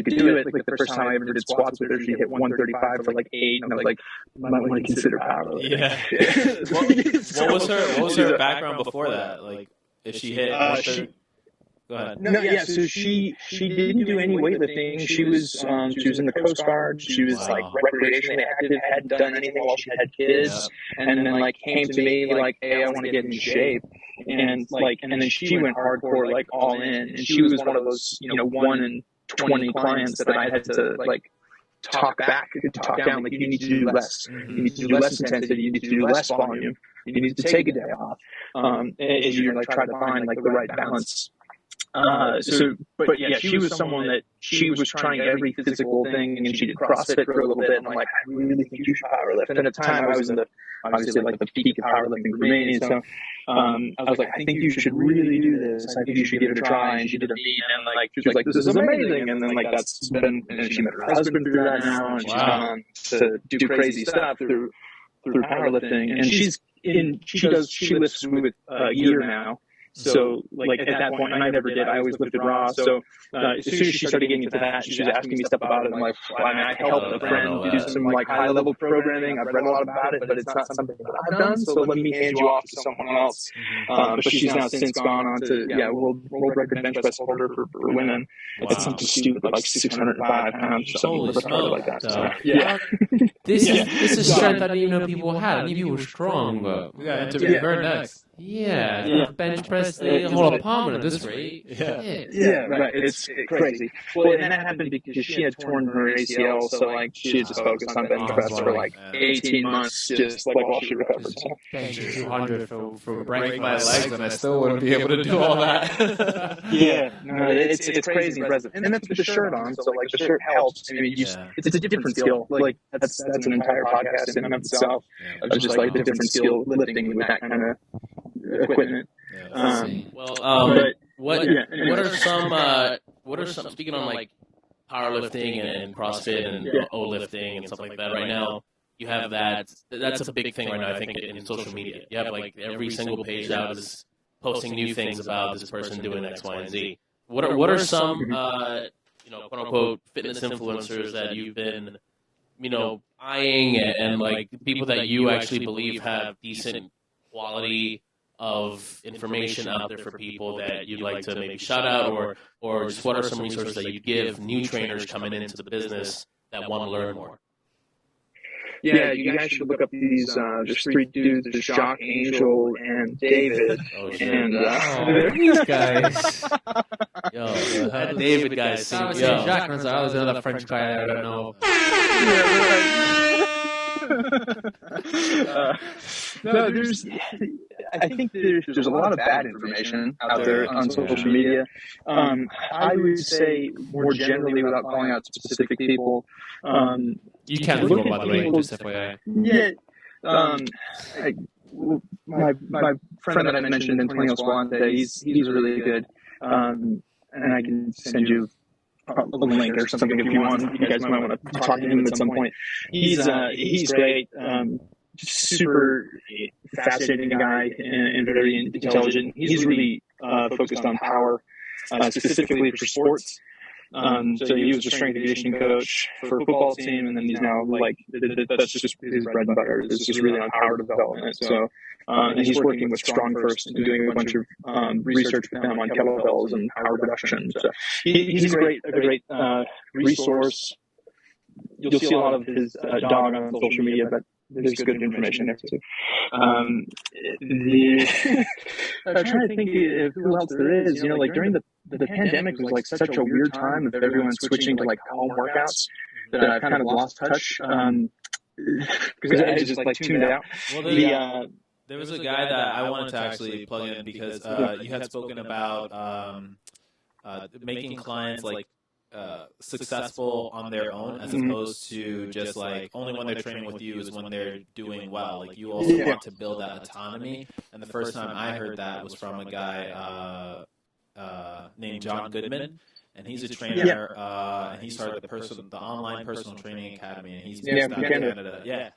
could do it. Like the first time I ever did squats with her, she hit 135 for like 8, and I was like, I might want to consider powerlifting. Yeah. What was her background before that? Like, if she hit, go ahead. No, yeah. So she didn't do any weightlifting. She was in the Coast Guard. She was like recreationally active, hadn't done anything while she had kids, and then came to me like, hey, I want to get in shape, and then she went hardcore, like all in, and she was one of those 1 in 20 clients that I had to talk back, talk down. Like, you need to do less. You need to do less intensity. You need to do less volume. You need to take a day off. As you try to find the right balance. But yeah, she was someone that she was trying every physical thing, and she did CrossFit for a little bit. And I'm like, I really think you should powerlift. And at the time, I was in obviously the peak of powerlifting for me. And so I was like, I think you should really do this. I think you should give it a try. And she did a meet, and she was like, this is amazing. And then that's been, and she met her husband through that now, and she's gone on to do crazy stuff through powerlifting. And she lifts with gear now. So, at that point, and I never did. I always lifted raw. So, as soon as she started getting into that, she was asking me stuff about it. I'm like, I helped a friend do some high-level programming. I've read a lot about it, but it's not something that I've done. So let me hand you off to someone else. But she's now since gone on to world record bench press holder for women. Wow. It's something stupid like 605 pounds, something retarded like that. So, yeah. This is strength I didn't even know people had. I knew people were strong, but we got to her next. Yeah, bench press the whole apartment at this rate. Yeah, right. It's crazy. Well, and that happened because she had torn her ACL, so she had just focused on bench press for 18 months, just while she recovered. So. Bench 200 for break my legs, and I still wouldn't be able to do all that. It's crazy impressive, and that's with the shirt on. So the shirt helps. I mean, it's a different skill. That's an entire podcast in and of itself. Of just the different skill lifting with that kind of equipment. What are some speaking on powerlifting and CrossFit and O-lifting and stuff like that right now? You have that's a big thing right now, I think, in social media. You have every single page out is posting new things about this person doing X, Y, and Z. What are some quote unquote fitness influencers that you've been eyeing and people that you actually believe have decent quality of information out there for people that you'd like to maybe shout out, or just what are some resources that you give new trainers coming into the business that want to learn more? Yeah, you guys should look up these. There's three dudes. There's Jock, Angel, and David. Oh, shit. And these guys. That David guy. I was saying Jacques, and I was another French guy I don't know. I think there's a lot of bad information out there on social media. I would say more generally, without calling out specific people. You can't look by the way, just FYI. Yeah. My friend that I mentioned, Antonio Escalante, he's really good. And I can send you a link or something if you want. You guys might want to talk to him at some point. He's great. Super fascinating guy and very intelligent. He's really focused on power, specifically for sports. So he was a strength and conditioning coach for a football team, and then he's now that's just his bread and butter. It's just really on power development. So, and he's working with Strong First and doing a bunch of research with them on kettlebells and power production. So he's a great resource. You'll see a lot of his dog on social media, but there's good information there too. I'm trying to think of who else there is. During the pandemic was such a weird time of everyone switching to home workouts that I've kind of lost touch because I just tuned out. Well, there was a guy that I wanted to actually plug in because you had spoken about making clients successful on their own as opposed to just only when they're training with you is when they're doing well. You also want to build that autonomy. And the first time I heard that was from a guy named John Goodman. And he's a trainer, and he started the online personal training academy, and he's based out of Canada. Yeah.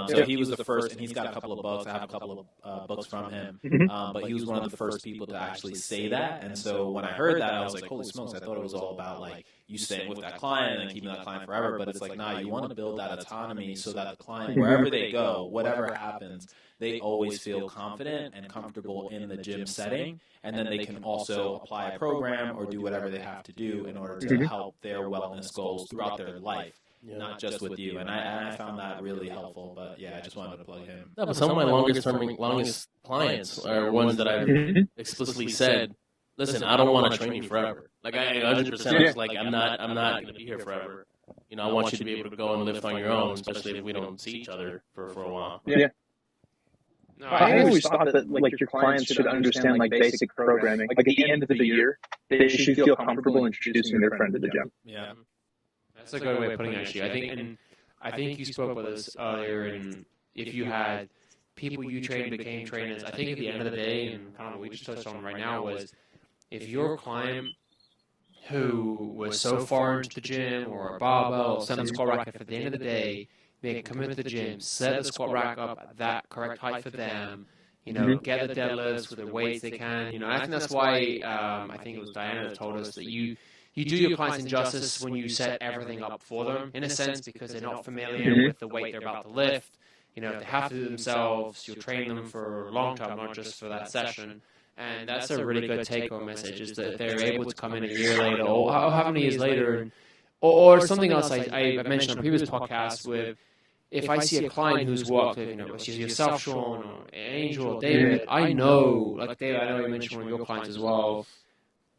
So he was the first, and he's got a couple of books. I have a couple of books from him, but he was one of the first people to actually say that. And so when I heard that, I was like, holy smokes, I thought it was all about you staying with that client and keeping that client forever. But it's nah, you want to build that autonomy so that the client, wherever they go, whatever happens, they always feel confident and comfortable in the gym setting. And then they can also apply a program or do whatever they have to do in order to help their wellness goals throughout their life. Yeah, not just with you, and I found that really helpful. But I just wanted to plug him. No, but some of my longest clients are ones that I've explicitly said, "Listen, I don't want to train you forever. I 100%. I'm not going to be here forever. I want you to be able to go and lift on your own, especially if we don't see each other for a while." Yeah. No, I always thought that like your clients should understand like basic programming. Like at the end of the year, they should feel comfortable introducing their friend to the gym. Yeah, that's a good way of putting it. Actually, I think you spoke about this earlier, and if you had people you trained became trainers, I think at the end of the day, and kind of what we just touched on right now was if your client who was so far into the gym or a barbell or something squat rack, if at the end of the day they come into the gym, set the squat rack up at that correct height for them, get the deadlifts with the weights they can, and I think that's why I think it was Diana that told us that you do your clients injustice when you set everything up for them, in a sense, because they're not familiar with the weight they're about to lift. If they have to do it themselves, you'll train them for long term, not just for that session. And that's a really good take-home message, is that they're able to come in a year later, or how many years later, or something else I mentioned on a previous podcast with, if I see a client who's worked with, it's yourself, Sean, or Angel, or David, I know, like David, I know you mentioned one of your clients as well,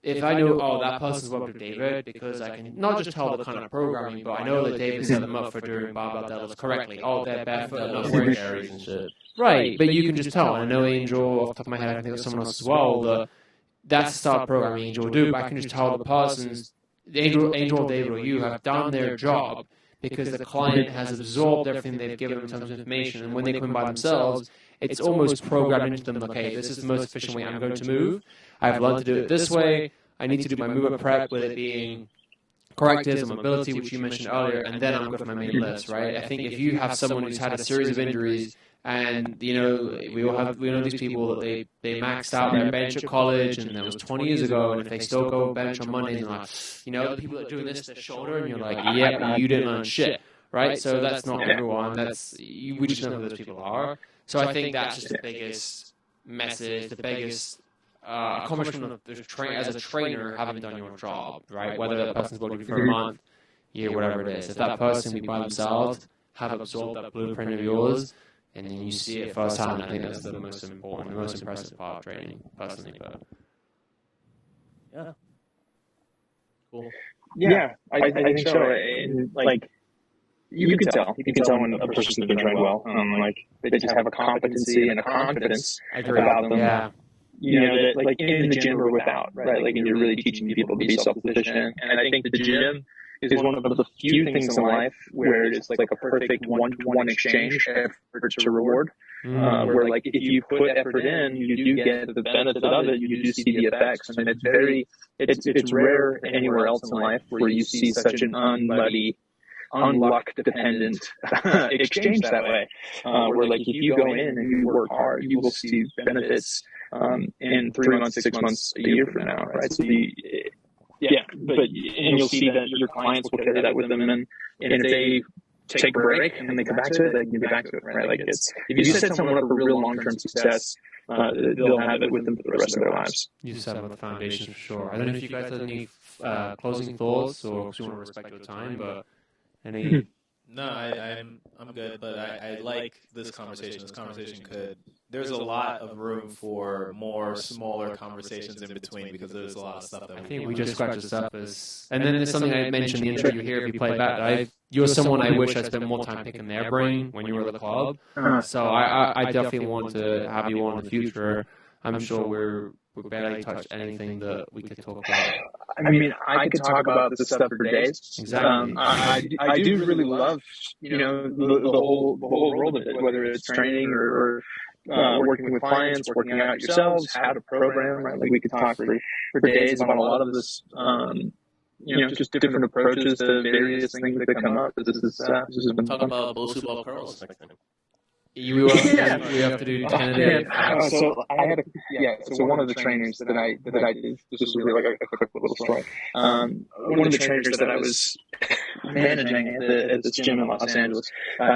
if I know, that person's worked with David, because I can not just tell the kind of programming, but I know that David set them up for doing barbell deadlifts correctly. Oh, they're barefoot, not wearing areas and shit. Right, but you can just tell. And I know Angel, off the top of my head, I think there's someone else as well, that's the style of programming Angel will do, but I can just tell the person's, Angel or David or you have done their job because the client has absorbed everything they've given in terms of information, and when they come in by themselves, it's almost programmed into them, okay, this is the most efficient way I'm going to move. I've learned to do it this way. I need to do my movement prep with it being correctives and mobility, which you mentioned earlier, and then I'm good for my main lifts, right? I think if you have someone who's had a series of injuries, and we know these people that they maxed out their bench at college, and that was 20 years ago, and if they still go bench on Mondays, and like, the people that are doing this to their shoulder, and you're like, yep, you didn't learn shit, right? So that's not everyone. We just know who those people are. So I think that's just the biggest message, the biggest accomplishment of as a trainer, having done your job, right? Whether that person's working for a month, year, whatever it is. If that person be by themselves, have absorbed that blueprint of yours, and then you see it firsthand, I think that's the most important, the most impressive part of training, personally. But yeah, cool. Yeah, I think so. And, like, you can tell when a person's been trained well. Like, they just have a competency and a confidence about them. Yeah. That, like, in the gym or without, right? Like, and you're really teaching people to be self-sufficient. And I think the gym is one of the few things in life where it's like a perfect one-to-one exchange, effort to reward. Where, like, if you put effort in, you do get the benefit of it. You do see the effects. I mean, it's rare anywhere else in life where you see such an unluck-dependent exchange that way. Where, like, if you go in and you work hard, you will see benefits in 3 months, 6 months, a year from now, right? So and you'll see that your clients will carry that with them, and if they take a break and they come back to it, they can get back to it, right? Like, it's, if you set someone up for real long-term success, they'll have it with them for the rest of their lives. You set up the foundation for sure. I don't know if you guys have any closing thoughts, or if you want to respect your time, but any. No, I'm good, but I like this conversation. This conversation there's a lot of room for more smaller conversations in between, because there's a lot of stuff that I think we just scratched the surface. And then there's something I mentioned in the intro, you hear if you play back. You're someone I wish I spent more time picking their brain when you were at the club. So I definitely want to have you on in the future. I'm sure we're barely touched anything that we could talk about. I mean, I could talk about this stuff for days. Exactly. I do really love, the whole world of it, whether it's training or working with clients, working out yourselves, how to program, right? Like, we could talk for days about a lot of this, just different approaches to various things that come up. This has been talk about Bosu ball curls next time. We have to do tentative. So I had so one of the trainers that I did, this is really like a quick little story. One of the trainers that I was managing at this gym in Los Angeles,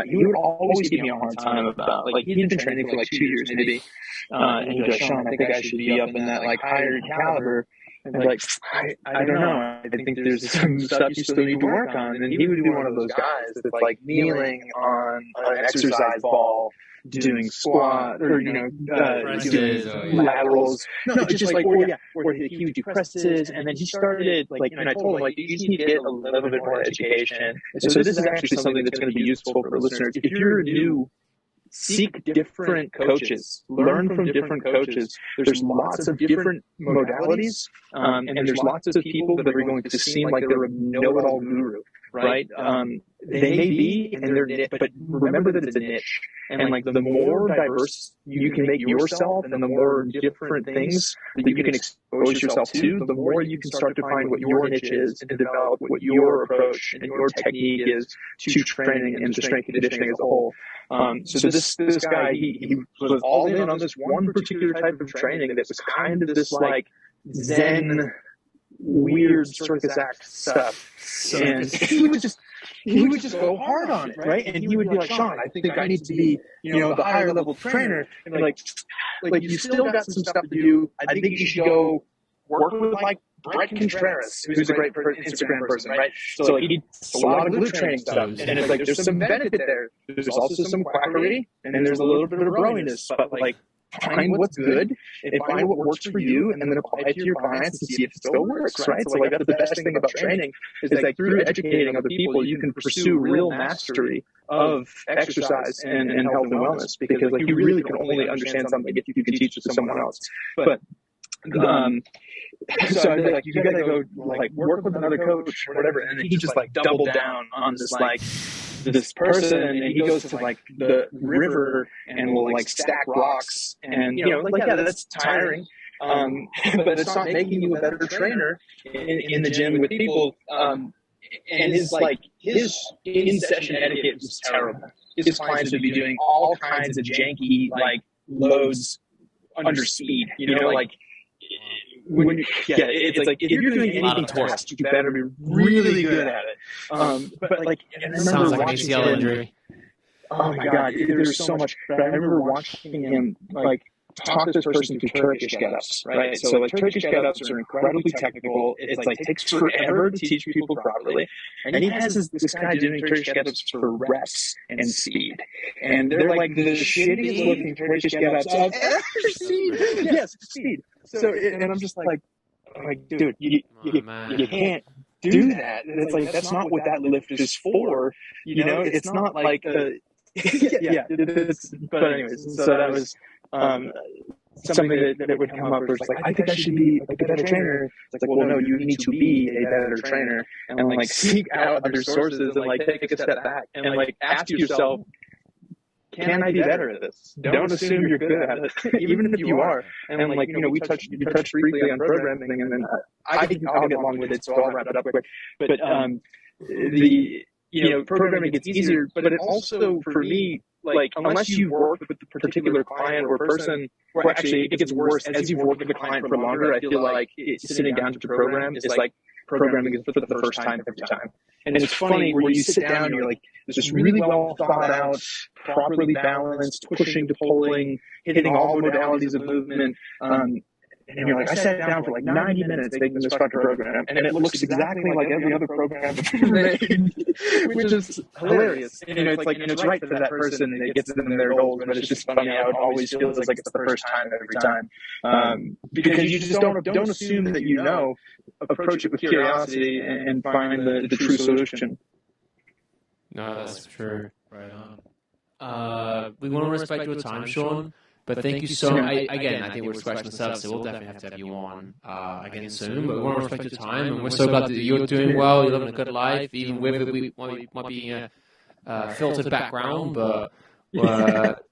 he would always give me a hard time about, like, he'd been training for like 2 years maybe, and he'd go, Sean, I think I should be up in that, like, higher caliber. And like, I don't know. I think there's some stuff you still need to work on. And he would be one of those guys that's like kneeling on an exercise ball, doing squat or doing laterals. No, just like or he would do presses. And then he started like, and I told him, like, you just need to get a little bit more education. And so this is actually something that's going to be useful for listeners. If you're new seek different coaches, learn from different coaches. There's lots of different modalities, and there's lots of people that are going to seem like they're a know-it-all guru, right? They may be, and they're, but remember that it's a niche. And like the more diverse you can make yourself, and the more different things that you can expose yourself to, the more you can start to find what your niche is and develop what your approach and your technique is to training and to strength conditioning as a whole. So this guy, he was all in on this one particular type of training that was kind of this like Zen, weird circus act stuff. And he would just go hard on it, right? And he would be like, Sean, I think I need to be, the higher level trainer. And like you still got some stuff to do. I think you should go work with like Brett Contreras, who's a great Instagram person, right? So like he did a lot of glute training stuff. And it's like there's some benefit there. There's also some quackery, and then there's a little bit of browiness, but like find what's good and find what works for you, and then apply it to your clients and see if it still works, right? So like that's the best thing about training is like through educating other people, you can pursue real mastery of exercise and health and wellness, because like you really can only understand something if you can teach it to someone else. But so I'd be like, you gotta go like work with another coach or whatever, and then he just like doubled down on this person, and he goes to like the river and will like stack rocks, and that's tiring, but it's not making you a better trainer in the gym with people. And his in-session etiquette was terrible. His clients would be doing all kinds of janky like loads under speed, it's like if you're doing anything fast, you better be really good at it. But like, I remember sounds like watching ACL him, injury. Oh my God, there's so much. But I remember watching him like talk this person through Turkish get-ups, right? So like Turkish get-ups are incredibly technical. It's like takes forever to teach people properly. And he has this guy doing Turkish get-ups for reps and speed. And they're like the shittiest looking Turkish get-ups I've ever seen. Yes, speed. So, and I'm just like, dude, you can't do that. It's like, that's not what that lift is for. It's not like but anyways, so that was something that would come up where it's like, I think I should be a better trainer. It's like, well, no, you need to be a better trainer, and like seek out other sources and like take a step back and like ask yourself, can I be better at this? Don't assume you're good at it, even if you are. And like, you touched briefly on programming, and then I'll get along with it, so I'll wrap it up quick. But programming gets easier, but it also, for me, like, unless you work with the particular client or person, or actually it gets worse as you've worked with the client for longer, I feel like sitting down to program is like programming is for the first time every time. And it's funny where you sit down and you're like, this is really well thought out, properly balanced, pushing to pulling, hitting all modalities of movement. And you're like, I sat down for like 90 minutes making this fucking program, and it looks exactly like every other program made, which is hilarious. It's like, and it's right for that person, and it gets them their goals, but it's just funny how it always feels like it's the first time every time. Because you just don't assume that you know, approach it with curiosity and find the true solution. No, that's true. Right on. We want to respect your time, Sean. But thank you so much. I think we're scratching this up, so we'll definitely have to have you on again soon. But we want to respect your time, and we're so glad that you're doing well, you're living a good life, even with it, we might be in a filtered background. But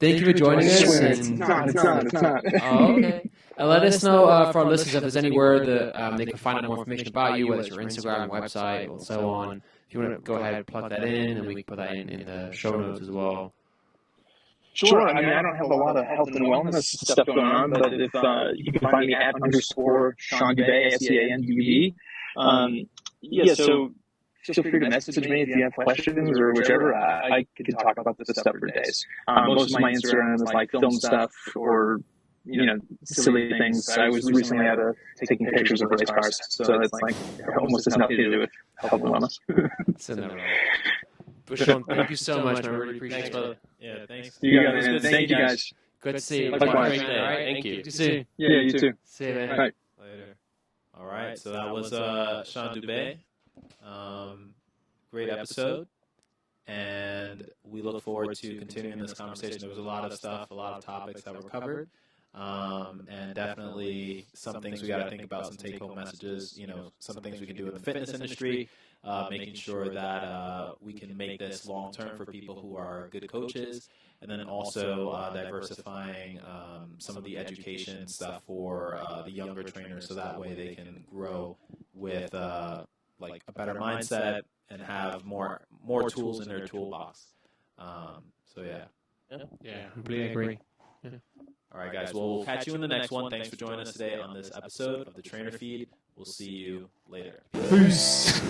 thank you for joining us. It's not. Oh, okay. And let us know for our listeners if there's anywhere that they can find out more information about you, whether it's your Instagram, website, or so on. If you want to go ahead and plug that in, and we can put that in the show notes as well. Sure. I mean, I don't have a lot of health and wellness stuff going on, but if you can find me at _ Sean Dube, SEANDUB. So feel free to message me if you have questions or whichever. I could talk about this stuff for days. Most of my Instagram is like film stuff or silly things. I was recently taking pictures of race cars, so it's like almost has nothing to do with health and wellness. But Sean, thank you so much, man. I really appreciate it. Brother. Yeah, thanks. You guys, man. Thank you guys. Good to see you. Likewise. All right, thank you. Good to see you. Yeah, you too. See you, man. All right. Later. All right, so that was Sean Dube. Great episode. and we look forward to continuing this conversation. There was a lot of stuff, a lot of topics that were covered, and definitely some things we got to think about, some take-home messages, some things we can do in the fitness industry, making sure that we can make this long-term for people who are good coaches, and then also diversifying some of the education stuff for the younger trainers, so that way they can grow with like a better mindset and have more tools in their toolbox. So yeah, completely agree. Yeah. All right, guys. Well, we'll catch you in the next one. Thanks for joining us today on this episode of the Trainer Feed. We'll see you later. Peace.